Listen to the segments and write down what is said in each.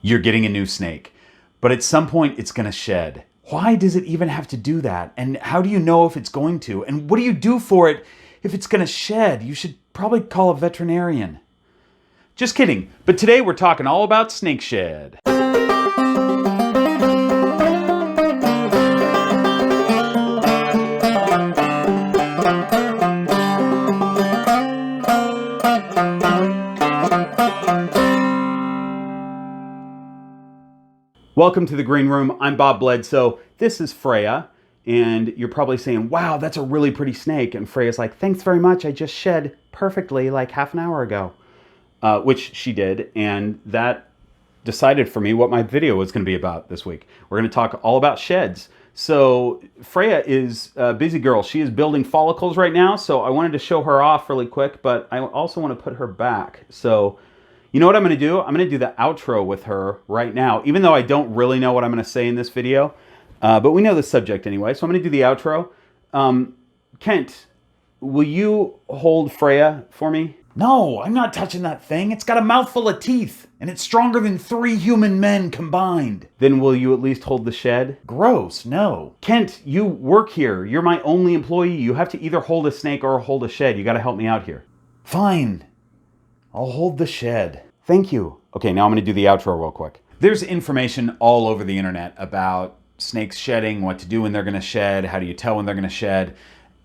you're getting a new snake. But at some point, it's going to shed. Why does it even have to do that? And how do you know if it's going to? And what do you do for it if it's going to shed? You should probably call a veterinarian. Just kidding. But today we're talking all about snake shed. Welcome to the Green Room. I'm Bob Bledsoe. This is Freya, and you're probably saying, wow, that's a really pretty snake. And Freya's like, thanks very much. I just shed perfectly like half an hour ago, which she did. And that decided for me what my video was going to be about this week. We're going to talk all about sheds. So Freya is a busy girl. She is building follicles right now. So I wanted to show her off really quick, but I also want to put her back. So you know what I'm going to do? I'm going to do the outro with her right now, even though I don't really know what I'm going to say in this video. But we know the subject anyway, so I'm going to do the outro. Kent, will you hold Freya for me? No, I'm not touching that thing. It's got a mouthful of teeth, and it's stronger than 3 human men combined. Then will you at least hold the shed? Gross, no. Kent, you work here. You're my only employee. You have to either hold a snake or hold a shed. You got to help me out here. Fine. I'll hold the shed. Thank you. Okay, now I'm going to do the outro real quick. There's information all over the internet about snakes shedding, what to do when they're going to shed, how do you tell when they're going to shed.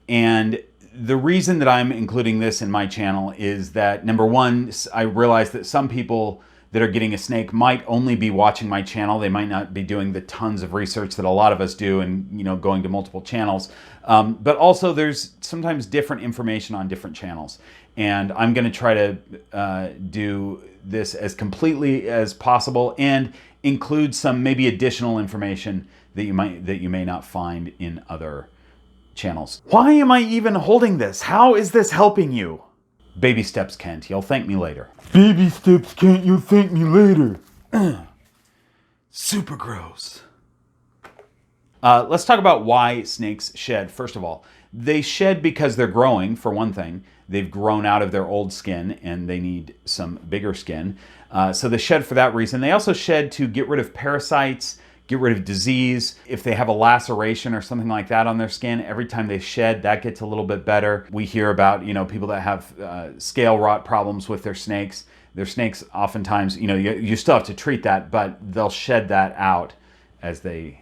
And the reason that I'm including this in my channel is that, number one, I realize that some people that are getting a snake might only be watching my channel. They might not be doing the tons of research that a lot of us do and, you know, going to multiple channels. But also there's sometimes different information on different channels. And I'm going to try to do this as completely as possible and include some maybe additional information that you may not find in other channels. Why am I even holding this? How is this helping you? Baby steps, Kent. You'll thank me later. Baby steps, Kent. You'll thank me later. Super gross. Let's talk about why snakes shed. First of all, they shed because they're growing, for one thing. They've grown out of their old skin and they need some bigger skin. So they shed for that reason. They also shed to get rid of parasites, get rid of disease. If they have a laceration or something like that on their skin, every time they shed, that gets a little bit better. We hear about, you know, people that have scale rot problems with their snakes. Their snakes oftentimes, you know, you still have to treat that, but they'll shed that out as they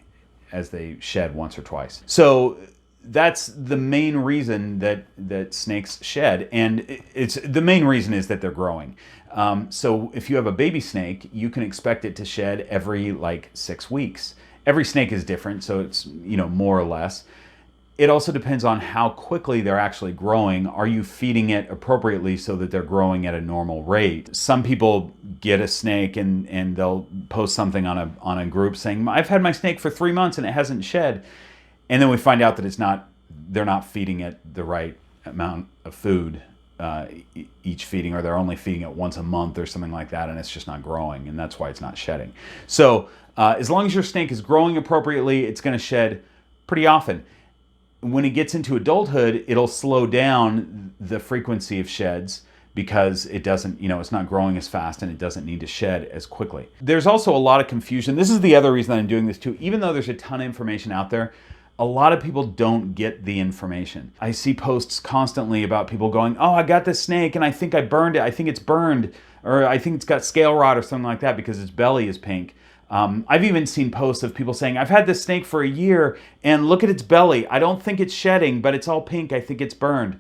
shed once or twice. So that's the main reason that snakes shed, and it's the main reason is that they're growing. So if you have a baby snake, you can expect it to shed every like 6 weeks. Every snake is different, so it's, you know, more or less. It also depends on how quickly they're actually growing. Are you feeding it appropriately so that they're growing at a normal rate? Some people get a snake and they'll post something on a group saying, I've had my snake for 3 months and it hasn't shed. And then we find out that they're not feeding it the right amount of food each feeding, or they're only feeding it once a month or something like that, and it's just not growing, and that's why it's not shedding. So as long as your snake is growing appropriately, it's going to shed pretty often. When it gets into adulthood, it'll slow down the frequency of sheds because it doesn't, you know, it's not growing as fast and it doesn't need to shed as quickly. There's also a lot of confusion. This is the other reason that I'm doing this too. Even though there's a ton of information out there, a lot of people don't get the information. I see posts constantly about people going, oh, I got this snake and I think I burned it. I think it's burned, or I think it's got scale rot or something like that because its belly is pink. I've even seen posts of people saying, I've had this snake for a year and look at its belly. I don't think it's shedding, but it's all pink. I think it's burned.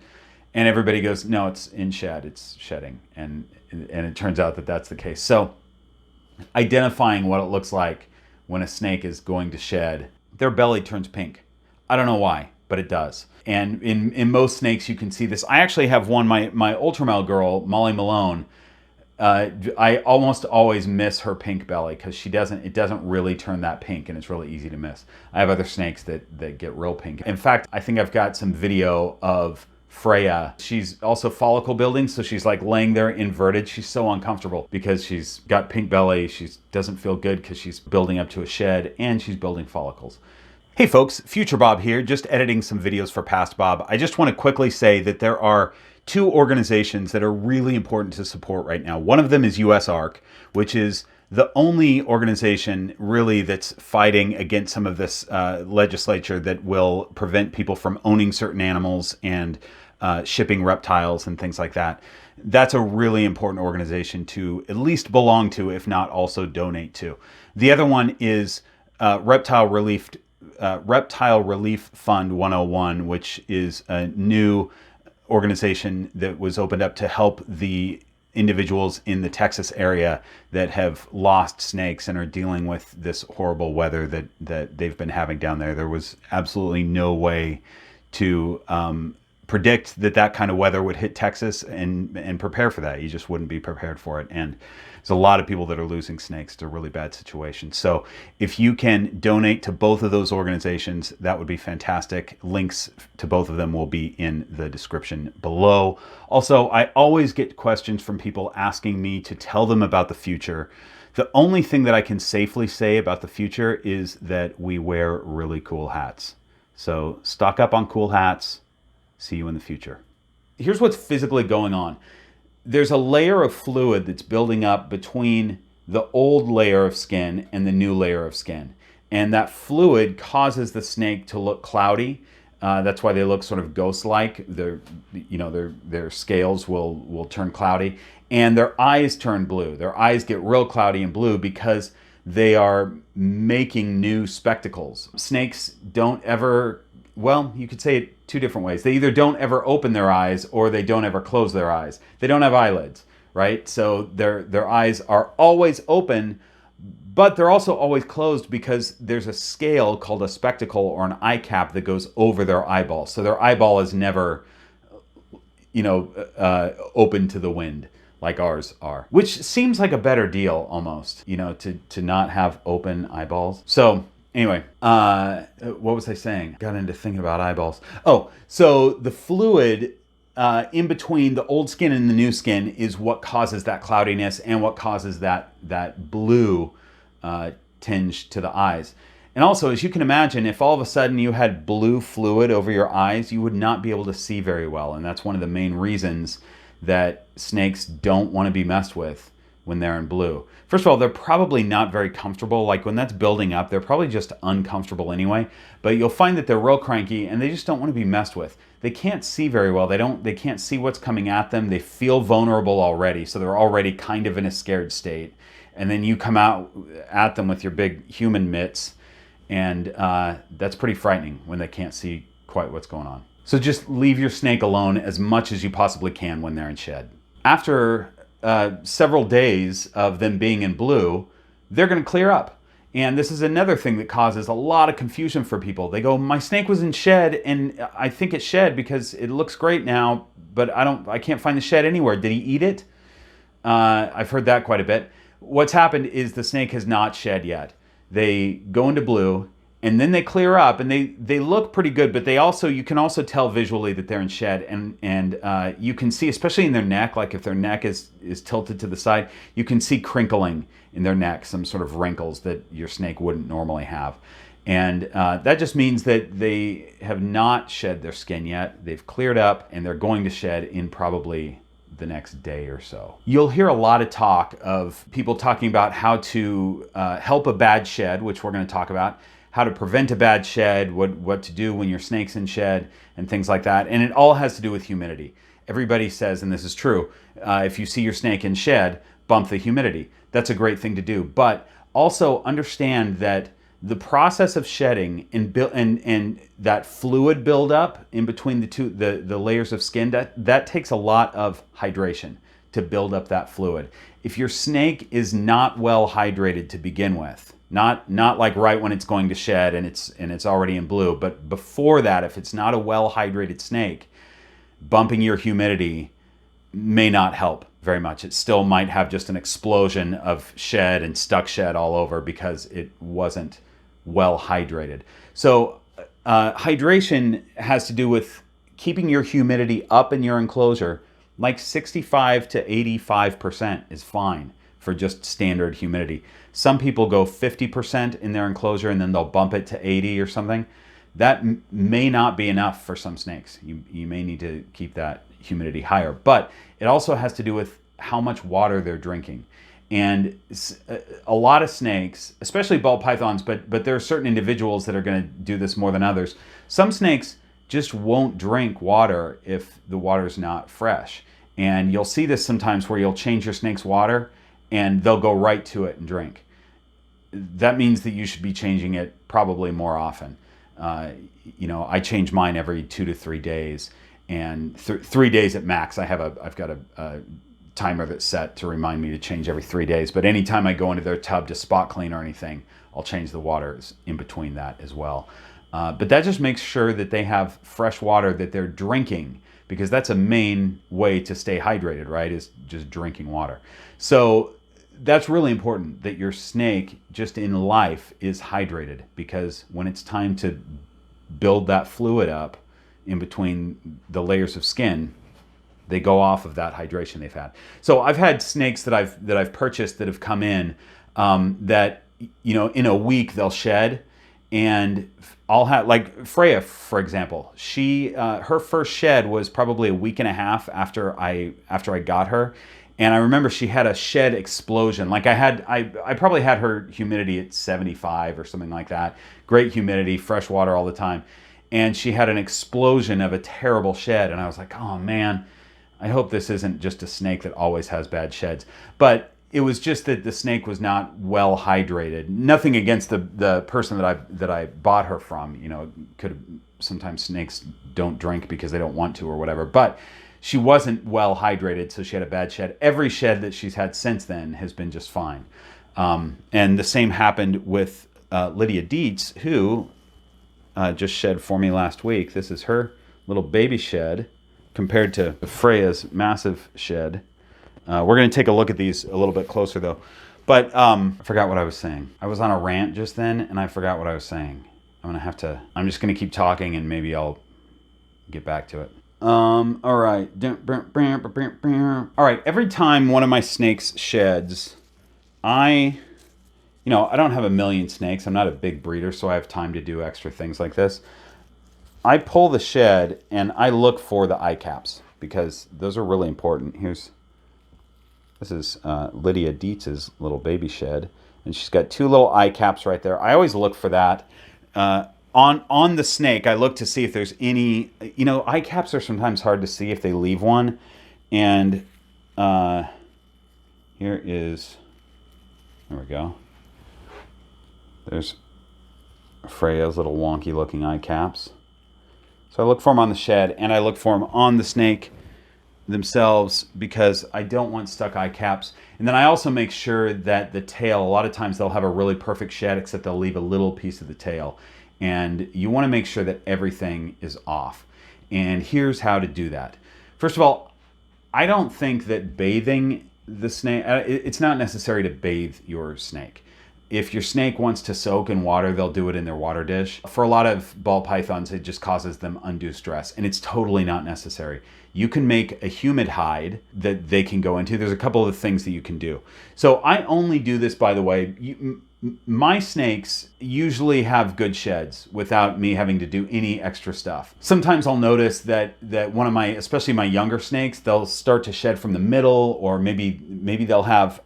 And everybody goes, no, it's in shed. It's shedding. And it turns out that that's the case. So identifying what it looks like when a snake is going to shed, their belly turns pink. I don't know why, but it does. And in most snakes, you can see this. I actually have one, my Ultramel girl, Molly Malone. I almost always miss her pink belly because it doesn't really turn that pink, and it's really easy to miss. I have other snakes that get real pink. In fact, I think I've got some video of Freya. She's also follicle building, so she's like laying there inverted. She's so uncomfortable because she's got pink belly. She doesn't feel good because she's building up to a shed and she's building follicles. Hey folks, Future Bob here, just editing some videos for Past Bob. I just want to quickly say that there are 2 organizations that are really important to support right now. One of them is USARK, which is the only organization really that's fighting against some of this legislature that will prevent people from owning certain animals and shipping reptiles and things like that. That's a really important organization to at least belong to, if not also donate to. The other one is Reptile Relief Fund 101, which is a new organization that was opened up to help the individuals in the Texas area that have lost snakes and are dealing with this horrible weather that they've been having down there. There was absolutely no way to predict that kind of weather would hit Texas and prepare for that. You just wouldn't be prepared for it. And there's a lot of people that are losing snakes. It's a really bad situation. So if you can donate to both of those organizations, that would be fantastic. Links to both of them will be in the description below. Also, I always get questions from people asking me to tell them about the future. The only thing that I can safely say about the future is that we wear really cool hats. So stock up on cool hats. See you in the future. Here's what's physically going on. There's a layer of fluid that's building up between the old layer of skin and the new layer of skin. And that fluid causes the snake to look cloudy. That's why they look sort of ghost-like. Their scales will turn cloudy. And their eyes turn blue. Their eyes get real cloudy and blue because they are making new spectacles. Snakes don't ever, well, you could say it two different ways. They either don't ever open their eyes or they don't ever close their eyes. They don't have eyelids, right? So their eyes are always open, but they're also always closed because there's a scale called a spectacle or an eye cap that goes over their eyeball. So their eyeball is never, open to the wind like ours are, which seems like a better deal almost, to not have open eyeballs. So anyway, what was I saying? Got into thinking about eyeballs. Oh, so the fluid in between the old skin and the new skin is what causes that cloudiness and what causes that blue tinge to the eyes. And also, as you can imagine, if all of a sudden you had blue fluid over your eyes, you would not be able to see very well. And that's one of the main reasons that snakes don't want to be messed with when they're in blue. First of all, they're probably not very comfortable. Like when that's building up, they're probably just uncomfortable anyway. But you'll find that they're real cranky and they just don't want to be messed with. They can't see very well. They can't see what's coming at them. They feel vulnerable already, so they're already kind of in a scared state. And then you come out at them with your big human mitts, and that's pretty frightening when they can't see quite what's going on. So just leave your snake alone as much as you possibly can when they're in shed. After several days of them being in blue, they're going to clear up. And this is another thing that causes a lot of confusion for people. They go, my snake was in shed and I think it shed because it looks great now, but I can't find the shed anywhere. Did he eat it? I've heard that quite a bit. What's happened is the snake has not shed yet. They go into blue and then they clear up and they look pretty good, but you can also tell visually that they're in shed, and you can see, especially in their neck, like if their neck is tilted to the side, you can see crinkling in their neck, some sort of wrinkles that your snake wouldn't normally have. And that just means that they have not shed their skin yet. They've cleared up and they're going to shed in probably the next day or so. You'll hear a lot of talk of people talking about how to help a bad shed, which we're going to talk about, how to prevent a bad shed, what to do when your snake's in shed, and things like that. And it all has to do with humidity. Everybody says, and this is true, if you see your snake in shed, bump the humidity. That's a great thing to do. But also understand that the process of shedding and that fluid buildup in between the layers of skin, that takes a lot of hydration to build up that fluid. If your snake is not well hydrated to begin with, not like right when it's going to shed and it's already in blue, but before that, if it's not a well hydrated snake, bumping your humidity may not help very much. It still might have just an explosion of shed and stuck shed all over because it wasn't well hydrated. So hydration has to do with keeping your humidity up in your enclosure. Like 65 to 85% is fine for just standard humidity. Some people go 50% in their enclosure and then they'll bump it to 80 or something. That may not be enough for some snakes. You may need to keep that humidity higher. But it also has to do with how much water they're drinking. And a lot of snakes, especially ball pythons, but there are certain individuals that are going to do this more than others. Some snakes just won't drink water if the water's not fresh. And you'll see this sometimes where you'll change your snake's water and they'll go right to it and drink. That means that you should be changing it probably more often. I change mine every 2 to 3 days, and 3 days at max. I've got a timer that's set to remind me to change every 3 days. But anytime I go into their tub to spot clean or anything, I'll change the waters in between that as well. But that just makes sure that they have fresh water that they're drinking, because that's a main way to stay hydrated, right? Is just drinking water. So that's really important, that your snake just in life is hydrated, because when it's time to build that fluid up in between the layers of skin, they go off of that hydration they've had. So I've had snakes that I've purchased that have come in that, in a week they'll shed, and I'll have, like Freya, for example. She her first shed was probably a week and a half after I got her. And I remember she had a shed explosion. Like I probably had her humidity at 75 or something like that. Great humidity, fresh water all the time. And she had an explosion of a terrible shed. And I was like, oh man, I hope this isn't just a snake that always has bad sheds. But it was just that the snake was not well hydrated. Nothing against the person that I bought her from. Sometimes snakes don't drink because they don't want to or whatever. But she wasn't well hydrated, so she had a bad shed. Every shed that she's had since then has been just fine. And the same happened with Lydia Dietz, who just shed for me last week. This is her little baby shed compared to Freya's massive shed. We're going to take a look at these a little bit closer, though. But I forgot what I was saying. I was on a rant just then, and I forgot what I was saying. I'm just going to keep talking, and maybe I'll get back to it. All right. All right. Every time one of my snakes sheds, I don't have a million snakes. I'm not a big breeder, so I have time to do extra things like this. I pull the shed and I look for the eye caps, because those are really important. This is Lydia Dietz's little baby shed, and she's got 2 little eye caps right there. I always look for that. On the snake, I look to see if there's any, eye caps are sometimes hard to see if they leave one. And there we go. There's Freya's little wonky looking eye caps. So I look for them on the shed, and I look for them on the snake themselves, because I don't want stuck eye caps. And then I also make sure that the tail, a lot of times they'll have a really perfect shed, except they'll leave a little piece of the tail. And you want to make sure that everything is off. And here's how to do that. First of all, I don't think that bathing the snake, it's not necessary to bathe your snake. If your snake wants to soak in water, they'll do it in their water dish. For a lot of ball pythons, it just causes them undue stress, and it's totally not necessary. You can make a humid hide that they can go into. There's a couple of things that you can do. So I only do this, by the way. My snakes usually have good sheds without me having to do any extra stuff. Sometimes I'll notice that one of especially my younger snakes, they'll start to shed from the middle, or maybe they'll have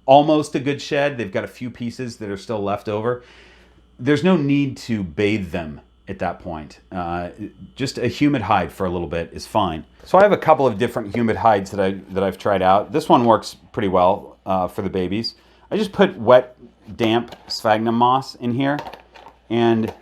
almost a good shed. They've got a few pieces that are still left over. There's no need to bathe them at that point. Just a humid hide for a little bit is fine. So I have a couple of different humid hides that I've tried out. This one works pretty well for the babies. I just put wet, damp sphagnum moss in here and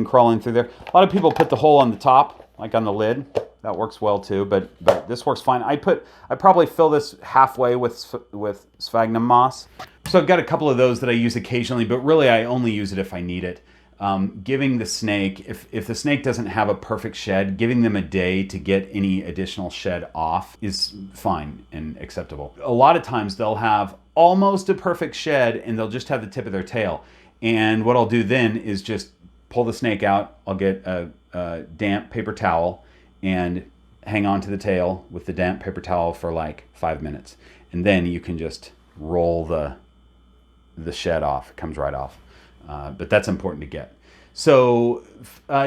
crawl in through there. A lot of people put the hole on the top, like on the lid. That works well too, but this works fine. I probably fill this halfway with sphagnum moss. So I've got a couple of those that I use occasionally, but really I only use it if I need it. Giving the snake, if the snake doesn't have a perfect shed, giving them a day to get any additional shed off is fine and acceptable. A lot of times they'll have almost a perfect shed and they'll just have the tip of their tail. And what I'll do then is just pull the snake out. I'll get a damp paper towel and hang on to the tail with the damp paper towel for like 5 minutes. And then you can just roll the shed off. It comes right off. But that's important to get. So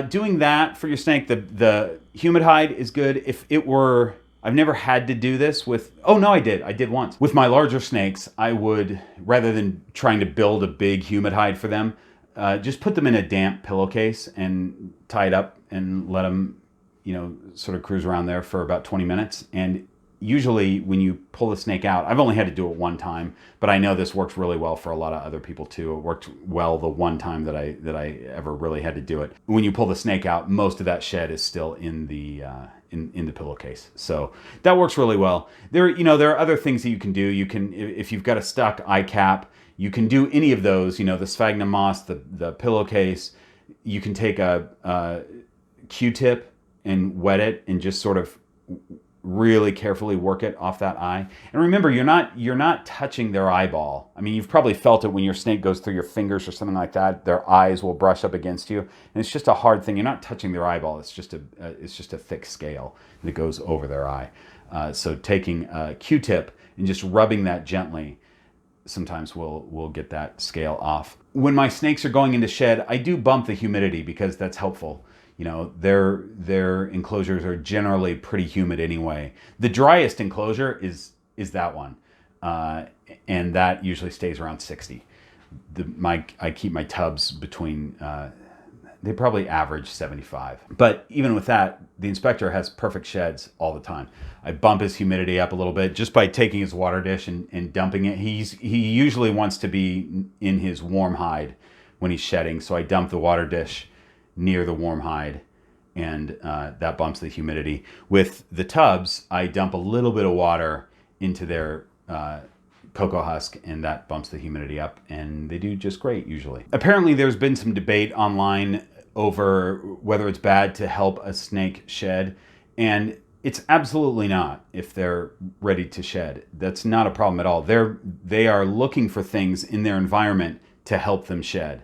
doing that for your snake, the humid hide is good. If it were I've never had to do this with, oh no, I did once. With my larger snakes, I would, rather than trying to build a big humid hide for them, just put them in a damp pillowcase and tie it up and let them, sort of cruise around there for about 20 minutes. And usually when you pull the snake out, I've only had to do it one time, but I know this works really well for a lot of other people too. It worked well the one time that I ever really had to do it. When you pull the snake out, most of that shed is still in the in the pillowcase. So that works really well. There are other things that you can do. You can, if you've got a stuck eye cap, you can do any of those, the sphagnum moss, the pillowcase. You can take a Q-tip and wet it and just sort of really carefully work it off that eye. And remember, you're not touching their eyeball. I mean, you've probably felt it when your snake goes through your fingers or something like that. Their eyes will brush up against you, and it's just a hard thing. You're not touching their eyeball. It's just a thick scale that goes over their eye. So taking a Q-tip and just rubbing that gently sometimes we'll get that scale off. When my snakes are going into shed, I do bump the humidity because that's helpful. Their enclosures are generally pretty humid anyway. The driest enclosure is that one, and that usually stays around 60. I keep my tubs between, they probably average 75. But even with that, the inspector has perfect sheds all the time. I bump his humidity up a little bit just by taking his water dish and dumping it. He usually wants to be in his warm hide when he's shedding, so I dump the water dish near the warm hide, and that bumps the humidity. With the tubs, I dump a little bit of water into their cocoa husk, and that bumps the humidity up, and they do just great usually. Apparently there's been some debate online over whether it's bad to help a snake shed, and it's absolutely not. If they're ready to shed, that's not a problem at all. They are looking for things in their environment to help them shed.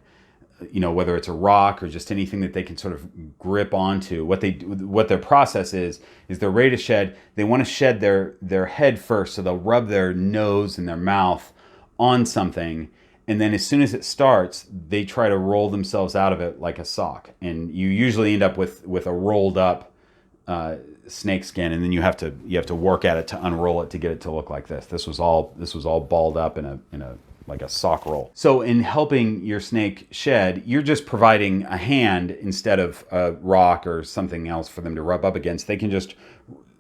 Whether it's a rock or just anything that they can sort of grip onto. What their process is they're ready to shed. They want to shed their head first, so they'll rub their nose and their mouth on something, and then as soon as it starts, they try to roll themselves out of it like a sock. And you usually end up with a rolled up snake skin, and then you have to work at it to unroll it to get it to look like this. This was all balled up in a like a sock roll. So in helping your snake shed, you're just providing a hand instead of a rock or something else for them to rub up against. They can just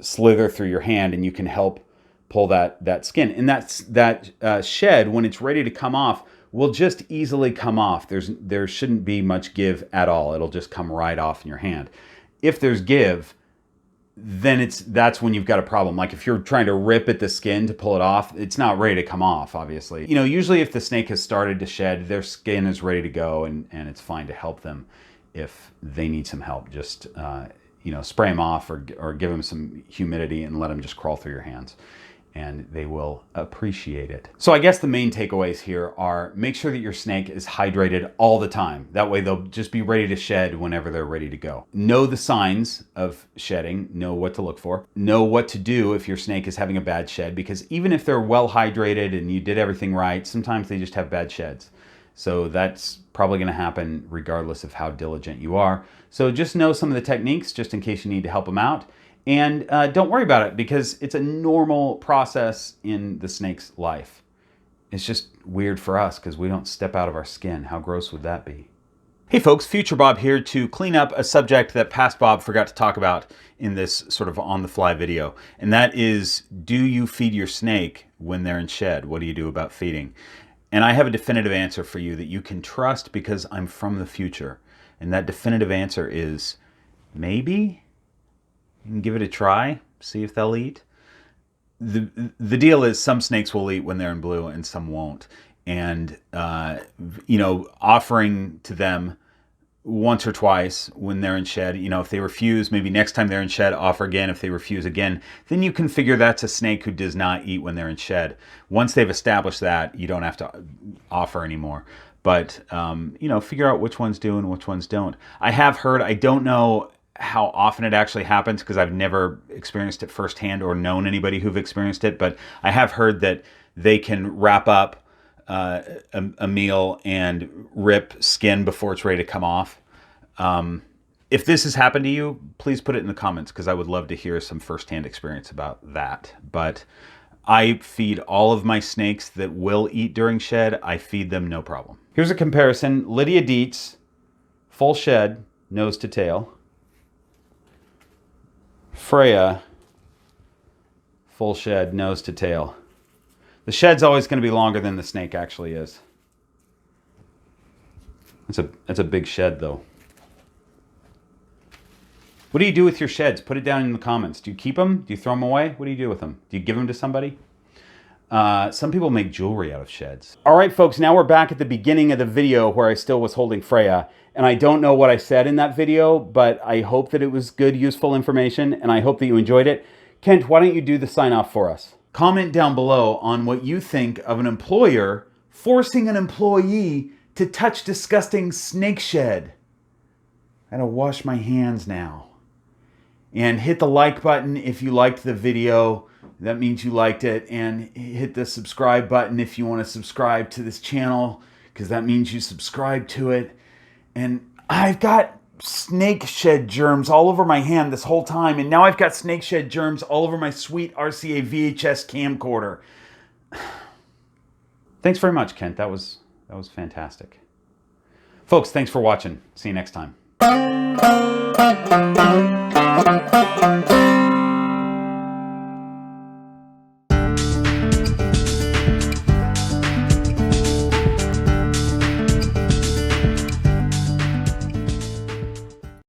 slither through your hand, and you can help pull that skin. And that shed, when it's ready to come off, will just easily come off. There shouldn't be much give at all. It'll just come right off in your hand. If there's give, then that's when you've got a problem. Like if you're trying to rip at the skin to pull it off, it's not ready to come off, obviously. Usually if the snake has started to shed, their skin is ready to go, and it's fine to help them if they need some help. Just, spray them off or give them some humidity and let them just crawl through your hands, and they will appreciate it. So I guess the main takeaways here are: make sure that your snake is hydrated all the time. That way they'll just be ready to shed whenever they're ready to go. Know the signs of shedding, know what to look for. Know what to do if your snake is having a bad shed, because even if they're well hydrated and you did everything right, sometimes they just have bad sheds. So that's probably gonna happen regardless of how diligent you are. So just know some of the techniques just in case you need to help them out. And don't worry about it, because it's a normal process in the snake's life. It's just weird for us because we don't step out of our skin. How gross would that be? Hey folks, Future Bob here to clean up a subject that Past Bob forgot to talk about in this sort of on-the-fly video. And that is, do you feed your snake when they're in shed? What do you do about feeding? And I have a definitive answer for you that you can trust, because I'm from the future. And that definitive answer is maybe. You can give it a try, see if they'll eat. The deal is, some snakes will eat when they're in blue and some won't. And, offering to them once or twice when they're in shed, if they refuse, maybe next time they're in shed, offer again. If they refuse again, then you can figure that's a snake who does not eat when they're in shed. Once they've established that, you don't have to offer anymore. But, figure out which ones do and which ones don't. I have heard, I don't know how often it actually happens, because I've never experienced it firsthand or known anybody who've experienced it, but I have heard that they can wrap up a meal and rip skin before it's ready to come off. If this has happened to you, please put it in the comments because I would love to hear some firsthand experience about that. But I feed all of my snakes that will eat during shed, I feed them no problem. Here's a comparison. Lydia Dietz, full shed, nose to tail. Freya, full shed, nose to tail. The shed's always going to be longer than the snake actually is. That's a big shed though. What do you do with your sheds? Put it down in the comments. Do you keep them? Do you throw them away? What do you do with them? Do you give them to somebody? Some people make jewelry out of sheds. All right, folks, now we're back at the beginning of the video where I still was holding Freya. And I don't know what I said in that video, but I hope that it was good, useful information, and I hope that you enjoyed it. Kent, why don't you do the sign off for us? Comment down below on what you think of an employer forcing an employee to touch disgusting snake shed. I gotta wash my hands now. And hit the like button if you liked the video. That means you liked it. And hit the subscribe button if you want to subscribe to this channel, because that means you subscribe to it. And I've got snake shed germs all over my hand this whole time. And now I've got snake shed germs all over my sweet RCA VHS camcorder. Thanks very much, Kent. That was fantastic. Folks, thanks for watching. See you next time.